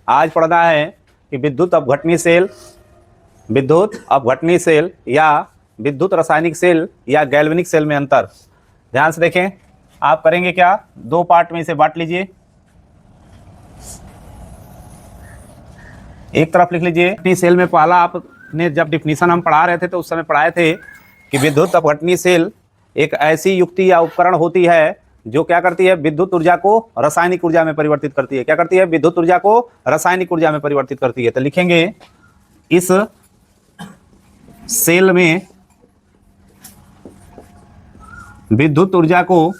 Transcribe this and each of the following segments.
आज पढ़ना है कि विद्युत अपघटनी सेल, विद्युत अपघटनी सेल या विद्युत रासायनिक सेल या गैल्वेनिक सेल में अंतर। ध्यान से देखें, आप करेंगे क्या, दो पार्ट में इसे बांट लीजिए। एक तरफ लिख लीजिए अपनी सेल में, पहला आपने जब डिफिनीशन हम पढ़ा रहे थे तो उस समय पढ़ाए थे कि विद्युत अपघटनी सेल एक ऐसी युक्ति या उपकरण होती है जो क्या करती है, विद्युत ऊर्जा को रासायनिक ऊर्जा में परिवर्तित करती है। क्या करती है, विद्युत ऊर्जा को रासायनिक ऊर्जा में परिवर्तित करती है। तो लिखेंगे इस सेल में विद्युत ऊर्जा को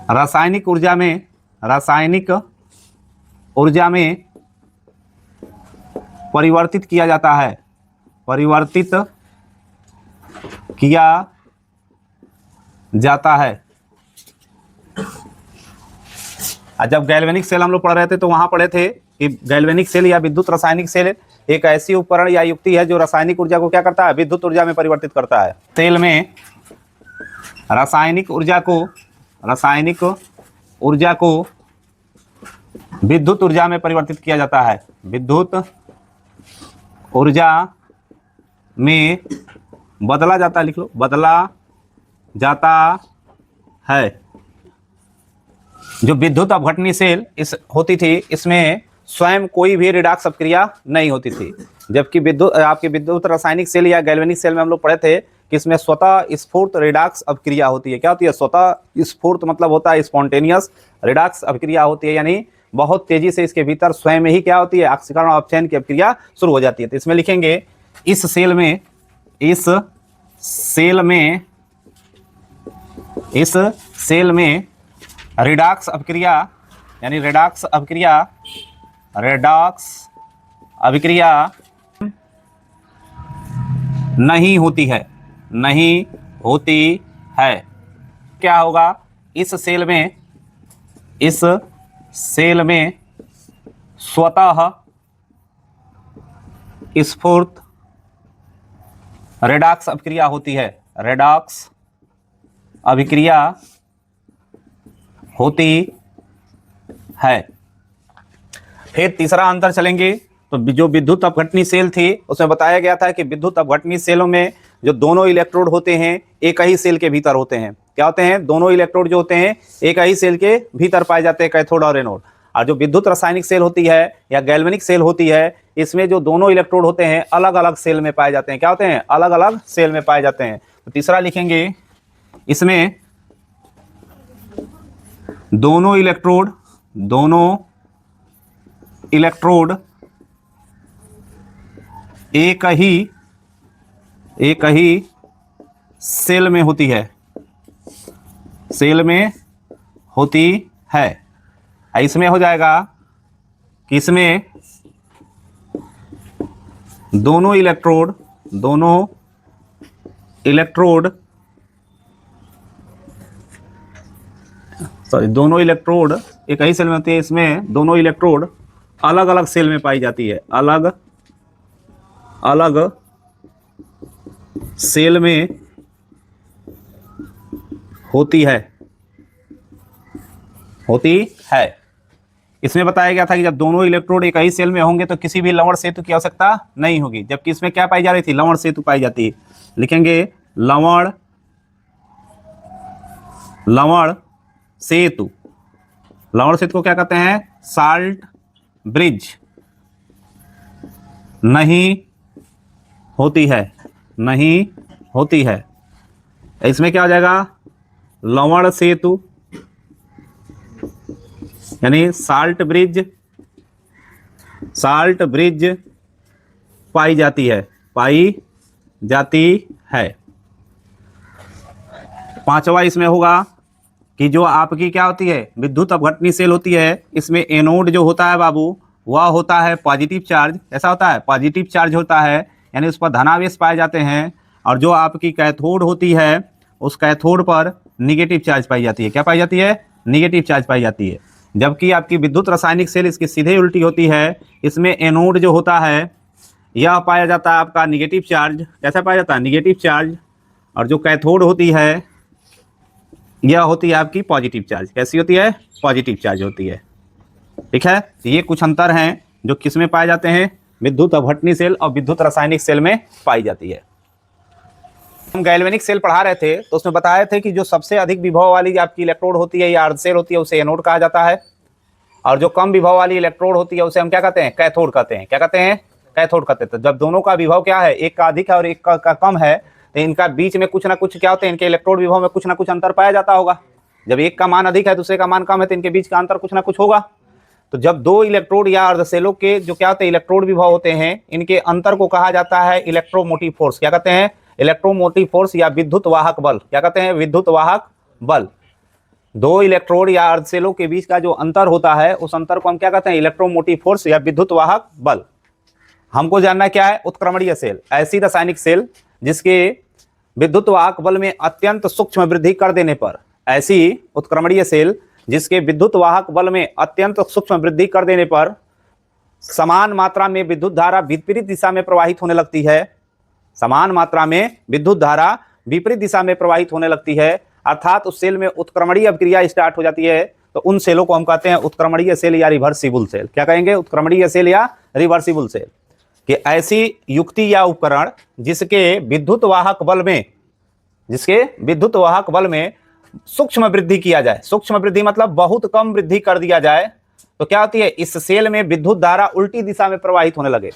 रासायनिक ऊर्जा में परिवर्तित किया जाता है, परिवर्तित किया जाता है। जब गैल्वेनिक सेल हम लोग पढ़ रहे थे तो वहां पढ़े थे कि गैल्वेनिक सेल या विद्युत रासायनिक सेल एक ऐसी उपकरण या युक्ति है जो रासायनिक ऊर्जा को क्या करता है, विद्युत ऊर्जा में परिवर्तित करता है। सेल में रासायनिक ऊर्जा को विद्युत ऊर्जा में परिवर्तित किया जाता है, विद्युत ऊर्जा में बदला जाता है, लिख लो, बदला जाता है। जो विद्युत अपघटनी सेल होती थी इसमें स्वयं कोई भी रिडॉक्स अपक्रिया नहीं होती थी, जबकि विद्युत रासायनिक सेल या गैल्वेनिक सेल में हम लोग पढ़े थे कि इसमें स्वतः स्फूर्त रिडॉक्स अपक्रिया होती है। क्या होती है, स्वतः स्फूर्त मतलब होता है स्पॉन्टेनियस, रिडॉक्स अपक्रिया होती है यानी बहुत तेजी से इसके भीतर स्वयं में ही क्या होती है, ऑक्सीकरण और अपचयन की अपक्रिया शुरू हो जाती है। तो इसमें लिखेंगे इस सेल में रिडॉक्स अपक्रिया यानी रिडॉक्स अभिक्रिया नहीं होती है। क्या होगा, इस सेल में स्वतः स्फूर्त रेडॉक्स अभिक्रिया होती है, रेडॉक्स अभिक्रिया होती है। फिर तीसरा अंतर चलेंगे तो जो विद्युत अपघटनी सेल थी उसमें बताया गया था कि विद्युत अपघटनी सेलों में जो दोनों इलेक्ट्रोड होते हैं एक ही सेल के भीतर होते हैं। क्या होते हैं, दोनों इलेक्ट्रोड जो होते हैं एक ही सेल के भीतर पाए जाते हैं, कैथोड और एनोड। और जो विद्युत रासायनिक सेल होती है या गैल्वेनिक सेल होती है इसमें जो दोनों इलेक्ट्रोड होते हैं अलग अलग सेल में पाए जाते हैं। क्या होते हैं, अलग अलग सेल में पाए जाते हैं। तो तीसरा लिखेंगे इसमें दोनों इलेक्ट्रोड एक ही सेल में होती है। इसमें हो जाएगा कि इसमें दोनों इलेक्ट्रोड एक ही सेल में होती है। इसमें दोनों इलेक्ट्रोड अलग अलग सेल में पाई जाती है, अलग अलग सेल में होती है। इसमें बताया गया था कि जब दोनों इलेक्ट्रोड एक ही सेल में होंगे तो किसी भी लवण सेतु की आवश्यकता नहीं होगी, जबकि इसमें क्या पाई जा रही थी, लवण सेतु पाई जाती है। लिखेंगे लवण सेतु को क्या कहते हैं, साल्ट ब्रिज नहीं होती है। इसमें क्या हो जाएगा, लवण सेतु यानी साल्ट ब्रिज पाई जाती है। पांचवा इसमें होगा कि जो आपकी क्या होती है, विद्युत अपघटनी सेल होती है, इसमें एनोड जो होता है बाबू वह होता है पॉजिटिव चार्ज। ऐसा होता है, पॉजिटिव चार्ज होता है यानी उस पर धनावेश पाए जाते हैं। और जो आपकी कैथोड होती है उस कैथोड पर निगेटिव चार्ज पाई जाती है। क्या पाई जाती है, निगेटिव चार्ज पाई जाती है। जबकि आपकी विद्युत रासायनिक सेल इसकी सीधे उल्टी होती है। इसमें एनोड जो होता है यह पाया जाता है आपका निगेटिव चार्ज। कैसा पाया जाता है, निगेटिव चार्ज। और जो कैथोड होती है यह होती है आपकी पॉजिटिव चार्ज। कैसी होती है? पॉजिटिव चार्ज होती है। ठीक है, तो ये कुछ अंतर हैं जो किस में पाए जाते हैं? विद्युत अपघटनी सेल और विद्युत रासायनिक सेल में पाई जाती है। हम गैल्वेनिक सेल पढ़ा रहे थे तो उसमें बताए थे कि जो सबसे अधिक विभव वाली आपकी इलेक्ट्रोड होती है या अर्ध सेल होती है उसे एनोड कहा जाता है, और जो कम विभव वाली इलेक्ट्रोड होती है उसे हम क्या कहते हैं? कैथोड कहते हैं। क्या कहते हैं? कैथोड कहते हैं। तो जब दोनों का विभव क्या है, एक का अधिक है और एक का कम है, तो इनका बीच में कुछ ना कुछ क्या होते हैं, इनके इलेक्ट्रोड विभव में कुछ ना कुछ अंतर पाया जाता होगा। जब एक का मान अधिक है दूसरे का मान कम है तो इनके बीच का अंतर कुछ ना कुछ होगा। तो जब दो इलेक्ट्रोड या अर्धसेलों के जो क्या होते हैं इलेक्ट्रोड विभव होते हैं, इनके अंतर को कहा जाता है इलेक्ट्रोमोटिव फोर्स। क्या कहते हैं? इलेक्ट्रोमोटिव फोर्स या विद्युत वाहक बल। क्या कहते हैं? विद्युत वाहक बल। दो इलेक्ट्रोड या अर्धसेलों के बीच का जो अंतर होता है उस अंतर को हम क्या कहते हैं? इलेक्ट्रोमोटिव फोर्स या विद्युत वाहक बल। हमको जानना क्या है? उत्क्रमणीय सेल, ऐसी रासायनिक सेल जिसके विद्युत वाहक बल में अत्यंत सूक्ष्म वृद्धि कर देने पर, ऐसी उत्क्रमणीय सेल जिसके विद्युत वाहक बल में अत्यंत सूक्ष्म वृद्धि कर देने पर समान मात्रा में विद्युत धारा विपरीत दिशा में प्रवाहित होने लगती है। समान मात्रा में विद्युत धारा विपरीत दिशा में प्रवाहित होने लगती है, अर्थात उस सेल में उत्क्रमणीय अभिक्रिया स्टार्ट हो जाती है। तो उन सेलों को हम कहते हैं उत्क्रमणीय सेल या रिवर्सिबल सेल। क्या कहेंगे? उत्क्रमणीय सेल या रिवर्सिबल सेल। कि ऐसी युक्ति या उपकरण जिसके विद्युत वाहक बल में सूक्ष्म वृद्धि किया जाए। सूक्ष्म वृद्धि मतलब बहुत कम वृद्धि कर दिया जाए तो क्या होती है? इस सेल में विद्युत धारा उल्टी दिशा में प्रवाहित होने लगे।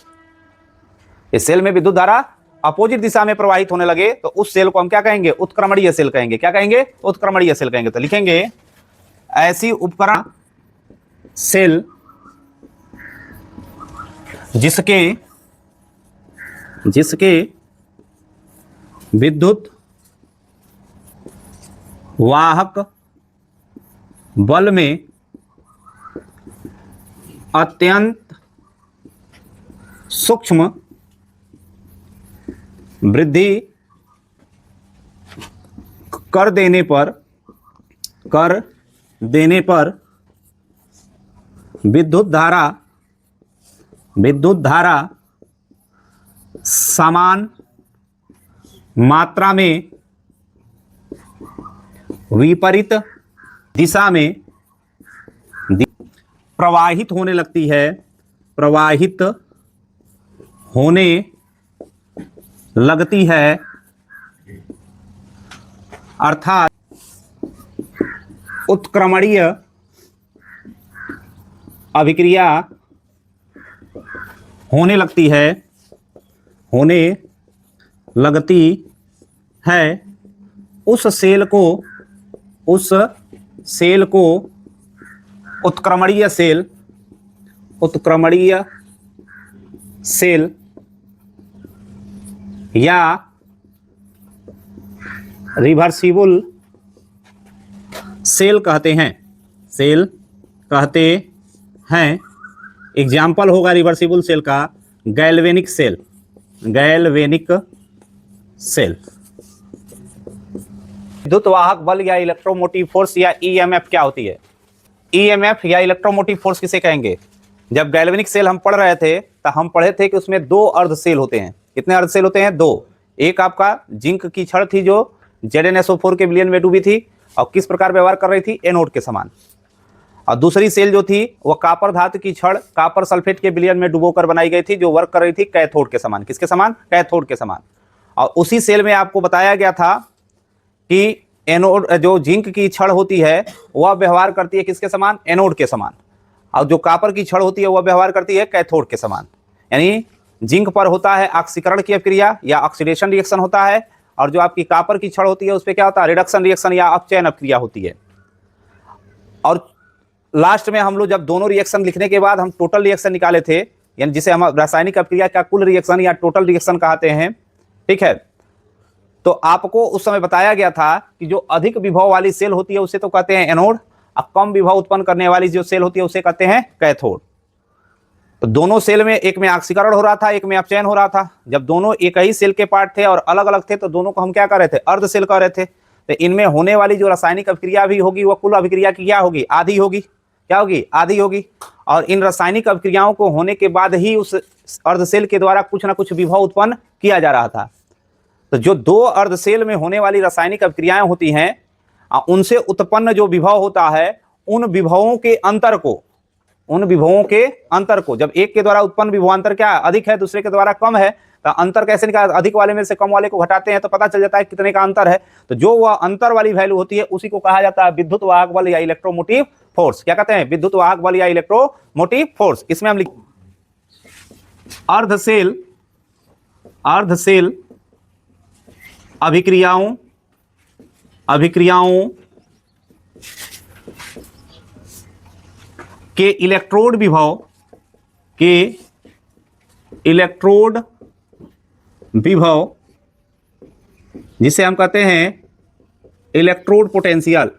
इस सेल में विद्युत धारा अपोजिट दिशा में प्रवाहित होने लगे तो उस सेल को हम क्या कहेंगे? उत्क्रमणीय सेल कहेंगे। क्या कहेंगे? उत्क्रमणीय सेल कहेंगे। तो लिखेंगे ऐसी उपकरण सेल जिसके विद्युत वाहक बल में अत्यंत सूक्ष्म वृद्धि कर देने पर विद्युत धारा समान मात्रा में विपरीत दिशा में प्रवाहित होने लगती है। प्रवाहित होने लगती है, अर्थात उत्क्रमणीय अभिक्रिया होने लगती है। उस सेल को उत्क्रमणीय सेल या रिवर्सिबल सेल कहते हैं। एग्जाम्पल होगा रिवर्सिबल सेल का गैल्वेनिक सेल। विद्युत वाहक बल या इलेक्ट्रोमोटिव फोर्स या ईएमएफ क्या होती है? ईएमएफ या इलेक्ट्रोमोटिव फोर्स किसे कहेंगे? जब गैल्वेनिक सेल हम पढ़ रहे थे तो हम पढ़े थे कि उसमें दो अर्ध सेल होते हैं। कितने अर्ध सेल होते हैं? दो। एक आपका जिंक की छड़ थी जो ZnSO4 के विलयन में डूबी थी और किस प्रकार व्यवहार कर रही थी? एनोड के समान। और दूसरी सेल जो थी वो कॉपर धातु की छड़ कॉपर सल्फेट के विलयन में डुबोकर बनाई गई थी जो वर्क कर रही थी कैथोड के समान। किसके समान? कैथोड के समान। और उसी सेल में आपको बताया गया था कि एनोड जो जिंक की छड़ होती है वह व्यवहार करती है किसके समान? एनोड के समान। और जो कॉपर की छड़ होती है वह व्यवहार करती है कैथोड के समान। यानी जिंक पर होता है ऑक्सीकरण की अभिक्रिया या ऑक्सीडेशन रिएक्शन होता है, और जो आपकी कॉपर की छड़ होती है उस पर क्या होता है? रिडक्शन रिएक्शन या अपचयन अभिक्रिया होती है। और लास्ट में हम लोग जब दोनों रिएक्शन लिखने के बाद हम टोटल रिएक्शन निकाले थे, यानी जिसे हम रासायनिक अभिक्रिया का कुल रिएक्शन या टोटल रिएक्शन कहते हैं। ठीक है, तो आपको उस समय बताया गया था कि जो अधिक विभव वाली सेल होती है उसे तो कहते हैं एनोड, और कम विभव उत्पन्न करने वाली जो सेल होती है उसे कहते हैं कैथोड। तो दोनों सेल में एक में ऑक्सीकरण हो रहा था, एक में अपचयन हो रहा था। जब दोनों एक ही सेल के पार्ट थे और अलग अलग थे तो दोनों को हम क्या कर रहे थे? अर्ध सेल कह रहे थे। तो इनमें होने वाली जो रासायनिक अभिक्रिया भी होगी वह कुल अभिक्रिया की क्या होगी? आधी होगी। क्या होगी? आधी होगी। और इन रासायनिक अभिक्रियाओं को होने के बाद ही उस अर्ध सेल के द्वारा कुछ ना कुछ विभव उत्पन्न किया जा रहा था। तो जो दो अर्ध सेल में होने वाली रासायनिक अभिक्रियाएं होती हैं उनसे उत्पन्न जो विभव होता है उन विभवों के अंतर को जब एक के द्वारा उत्पन्न विभवांतर क्या अधिक है, दूसरे के द्वारा कम है, तो अंतर कैसे निकाल, अधिक वाले में से कम वाले को घटाते हैं तो पता चल जाता है कितने का अंतर है। तो जो वह अंतर वाली वैल्यू होती है उसी को कहा जाता है विद्युत वाहक बल या इलेक्ट्रोमोटिव फोर्स। क्या कहते हैं? विद्युत वाहक बल या इलेक्ट्रोमोटिव फोर्स। इसमें हम अर्धसेल अभिक्रियाओं के इलेक्ट्रोड विभव जिसे हम कहते हैं इलेक्ट्रोड पोटेंशियल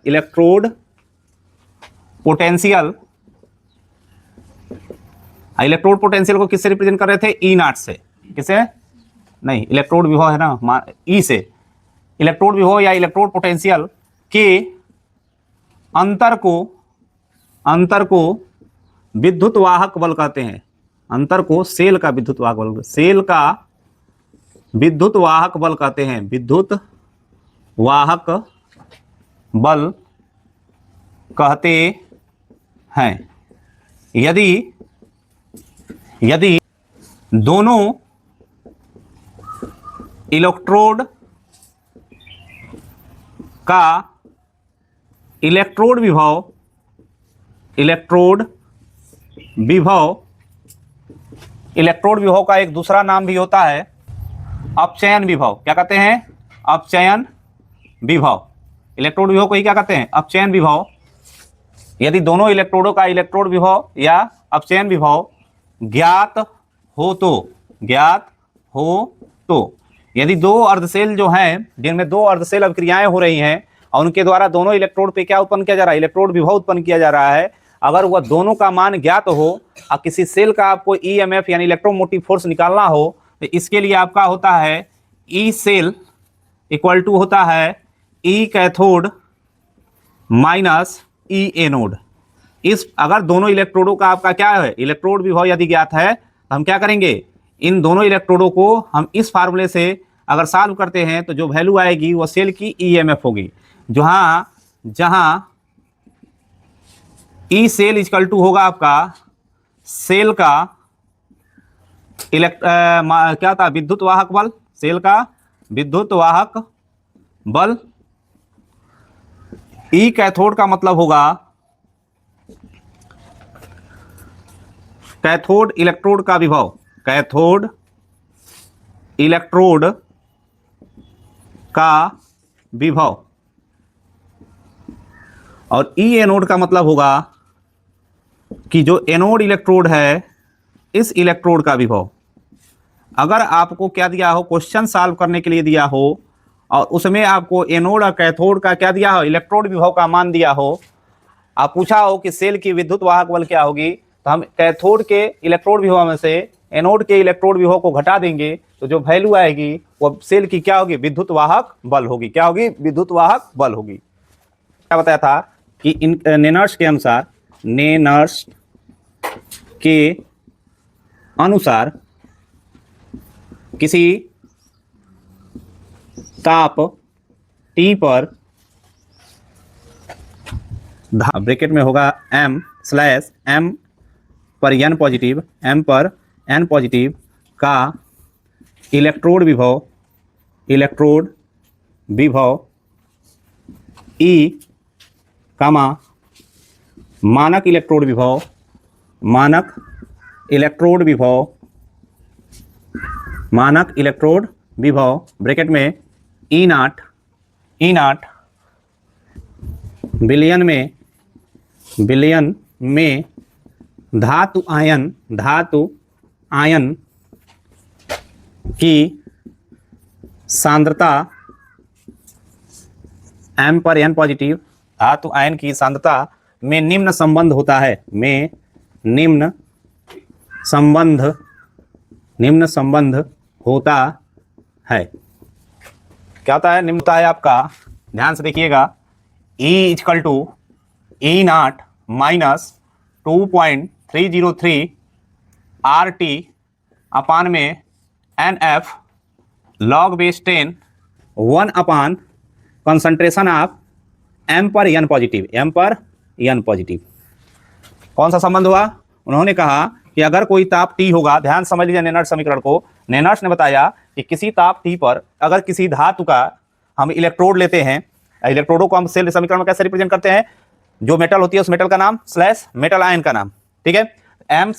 को किससे रिप्रेजेंट कर रहे थे? ई नॉट से। किसे? नहीं, इलेक्ट्रोड विभव है ना, ई से। इलेक्ट्रोड विभव या इलेक्ट्रोड पोटेंशियल के अंतर को विद्युत वाहक बल कहते हैं। अंतर को सेल का विद्युत वाहक बल कहते हैं। विद्युत वाहक बल कहते हैं। यदि दोनों इलेक्ट्रोड का इलेक्ट्रोड विभव का एक दूसरा नाम भी होता है अपचयन विभव। क्या कहते हैं? अपचयन विभव। इलेक्ट्रोड विभव को ही क्या कहते हैं? अपचयन विभव। यदि दोनों इलेक्ट्रोडों का इलेक्ट्रोड विभव या अपचयन विभव ज्ञात हो तो यदि दो अर्धसेल जो हैं जिनमें दो अर्धसेल अभिक्रियाएं हो रही हैं और उनके द्वारा दोनों इलेक्ट्रोड पे क्या उत्पन्न किया जा रहा है? इलेक्ट्रोड विभव उत्पन्न किया जा रहा है। अगर वह दोनों का मान ज्ञात हो और किसी सेल का आपको ईएमएफ यानी इलेक्ट्रोमोटिव फोर्स निकालना हो तो इसके लिए आपका होता है ई सेल इक्वल टू होता है ई कैथोड माइनस ई एनोड। इस अगर दोनों इलेक्ट्रोडों का आपका क्या है? इलेक्ट्रोड विभव यदि ज्ञात है तो हम क्या करेंगे? इन दोनों इलेक्ट्रोडों को हम इस फार्मूले से अगर सॉल्व करते हैं तो जो वैल्यू आएगी वो सेल की ईएमएफ होगी। जहां ई सेल इक्वल टू होगा आपका सेल का क्या था? विद्युत वाहक बल। सेल का विद्युत वाहक बल। ई कैथोड का मतलब होगा कैथोड इलेक्ट्रोड का विभव। कैथोड इलेक्ट्रोड का विभव। और ई एनोड का मतलब होगा कि जो एनोड इलेक्ट्रोड है इस इलेक्ट्रोड का विभव। अगर आपको क्या दिया हो, क्वेश्चन सॉल्व करने के लिए दिया हो और उसमें आपको एनोड और कैथोड का क्या दिया हो? इलेक्ट्रोड विभव का मान दिया हो। आप पूछा हो कि सेल की विद्युत वाहक बल क्या होगी, तो हम कैथोड के इलेक्ट्रोड विभव में से एनोड के इलेक्ट्रोड विभव को घटा देंगे तो जो वैल्यू आएगी वो सेल की क्या होगी? विद्युत वाहक बल होगी। क्या होगी? विद्युत वाहक बल होगी। क्या बताया था कि नेनर्स के अनुसार किसी ताप T पर ब्रैकेट में होगा m/m पर n पॉजिटिव का इलेक्ट्रोड विभव E कामा मानक इलेक्ट्रोड विभव ब्रैकेट में E नॉट बिलियन में धातु आयन की सांद्रता m पर n पॉजिटिव धातु आयन की सांद्रता में निम्न संबंध होता है। निम्न संबंध होता है। क्या होता है? निम्न होता है आपका, ध्यान से देखिएगा, E equal to E not minus 2.303 RT upon में NF log base 10 1 अपान कंसंट्रेशन ऑफ m पर n पॉजिटिव, m पर n पॉजिटिव। कौन सा संबंध हुआ? उन्होंने कहा कि अगर कोई ताप T होगा, ध्यान समझ लीजिए नेनर्स समीकरण को। नेनर्स ने बताया कि किसी ताप T पर अगर किसी धातु का हम इलेक्ट्रोड लेते हैं, इलेक्ट्रोडों को हम सेल समीकरण में कैसे रिप्रेजेंट करते हैं? जो मेटल होती है उस मेटल का नाम स्लैश मेटल आयन का नाम, ठीक है। m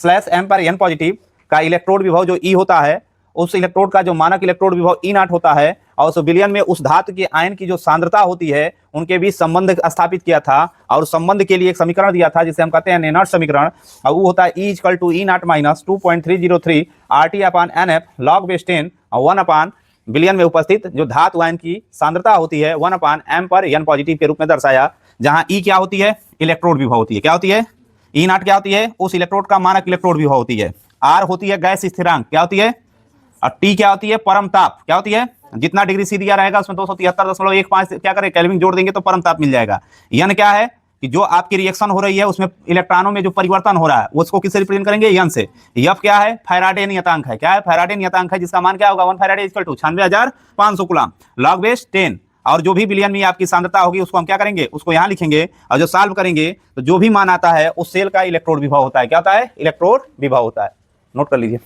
पर n पॉजिटिव का इलेक्ट्रोड विभव जो E होता है, उस इलेक्ट्रोड का जो मानक इलेक्ट्रोड विभव E0 होता है, और उस विलयन में उस धातु के आयन की जो सांद्रता होती है उनके बीच संबंध स्थापित किया था, और उस संबंध के लिए एक समीकरण दिया था जिसे हम कहते हैं नेनर्स समीकरण, और वो होता है E = E0 minus 2.303 RT/NF log base 10 और 1 विलयन में उपस्थित जो धातु आयन की सांद्रता होती है 1/m पर n पॉजिटिव के रूप में दर्शाया, जहां E क्या होती है? इलेक्ट्रोड विभव होती है। क्या होती है? E0 क्या होती है? उस इलेक्ट्रोड का मानक इलेक्ट्रोड विभव होती है। R होती है गैस स्थिरांक, क्या होती है? और T क्या होती है? परम ताप, क्या होती है? जितना डिग्री सी दिया रहेगा उसमें 273.15 क्या करें, केल्विन जोड़ देंगे तो परम ताप मिल जाएगा। n क्या है? कि जो आपकी रिएक्शन हो रही है उसमें इलेक्ट्रॉनों में जो परिवर्तन हो रहा है उसको किससे रिप्रेजेंट करेंगे? n से। F क्या है? फैराडे नियतांक है। क्या है? फैराडे नियतांक है, जिसका मान क्या होगा? 1 फैराडे = 96,500 कूलम लॉग बेस 10। और जो भी विलयन में आपकी सांद्रता होगी उसको हम क्या करेंगे? उसको यहां लिखेंगे, और जो सॉल्व करेंगे तो जो भी मान आता है उस सेल का इलेक्ट्रोड विभव होता है। क्या होता है? इलेक्ट्रोड विभव होता है। नोट कर लीजिए।